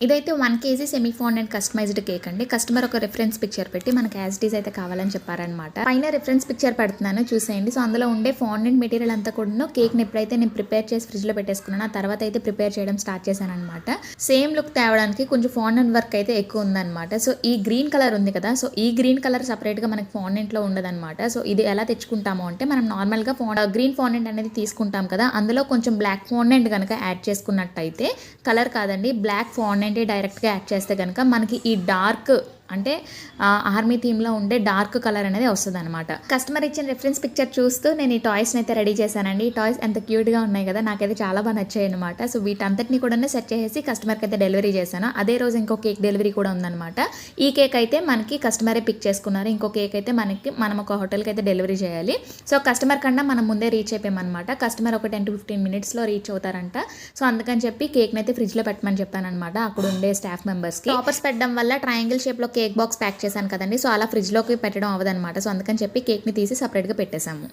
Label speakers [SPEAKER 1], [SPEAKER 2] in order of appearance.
[SPEAKER 1] ఇదైతే 1 KG semi fondant customized cake అండి. Customer ఒక రిఫరెన్స్ పిక్చర్ పెట్టి మనకి యాజ్ ఇట్ ఈజ్ అయితే కావాలని చెప్పారనమాట. పైన రిఫరెన్స్ పిక్చర్ పెడుతున్నాను చూసేయండి. సో అందులో ఉండే ఫాండెంట్ మెటీరియల్ అంతా కూడా కేక్ని ఎప్పుడైతే నేను ప్రిపేర్ చేసి ఫ్రిడ్జ్లో పెట్టేసుకున్నాను, ఆ తర్వాత అయితే ప్రిపేర్ చేయడం స్టార్ట్ చేశాను అనమాట. సేమ్ లుక్ తేవడానికి కొంచెం ఫాండెంట్ వర్క్ అయితే ఎక్కువ ఉందన్నమాట. సో ఈ గ్రీన్ కలర్ ఉంది కదా, సో ఈ గ్రీన్ కలర్ సపరేట్గా మనకి ఫాండెంట్లో ఉండదన్నమాట. సో ఇది ఎలా తెచ్చుకుంటాము అంటే, మనం నార్మల్గా గ్రీన్ ఫాండెంట్ అనేది తీసుకుంటాం కదా, అందులో కొంచెం బ్లాక్ ఫాండెంట్ కనుక యాడ్ చేసుకున్నట్టయితే, కలర్ కాదండి బ్లాక్ ఫాండెంట్ డైరెక్ట్గా యాడ్ చేస్తే కనుక మనకి ఈ డార్క్ అంటే ఆర్మీ థీమ్లో ఉండే డార్క్ కలర్ అనేది వస్తుంది అనమాట. కస్టమర్ ఇచ్చిన రిఫరెన్స్ పిక్చర్ చూస్తూ నేను ఈ టాయ్స్ని అయితే రెడీ చేశానండి. ఈ టాయ్స్ ఎంత క్యూట్గా ఉన్నాయి కదా, నాకైతే చాలా బాగా నచ్చాయి అనమాట. సో వీటంతటిని కూడా సెట్ చేసి కస్టమర్కి అయితే డెలివరీ చేశాను. అదే రోజు ఇంకో కేక్ డెలివరీ కూడా ఉందన్నమాట. ఈ కేక్ అయితే మనకి కస్టమరే పిక్ చేసుకున్నారు. ఇంకో కేక్ అయితే మనం ఒక హోటల్కి అయితే డెలివరీ చేయాలి. సో కస్టమర్ కన్నా మనం ముందే రీచ్ అయిపోయామన్నమాట. కస్టమర్ ఒక 10 to 15 minutesలో రీచ్ అవుతారంట. సో అందుకని చెప్పి కేక్ని అయితే ఫ్రిడ్జ్లో పెట్టమని చెప్పాను అనమాట అక్కడ ఉండే స్టాఫ్ మెంబర్స్కి. టాపర్స్ పెట్టడం వల్ల ట్రయాంగిల్ షేప్లో కేక్ బాక్స్ ప్యాక్ చేశాను కదండి, సో అలా ఫ్రిడ్జ్లోకి పెట్టడం అవ్వదన్నమాట. సో అందుకని చెప్పి కేక్ని తీసి సపరేట్గా పెట్టేశాము.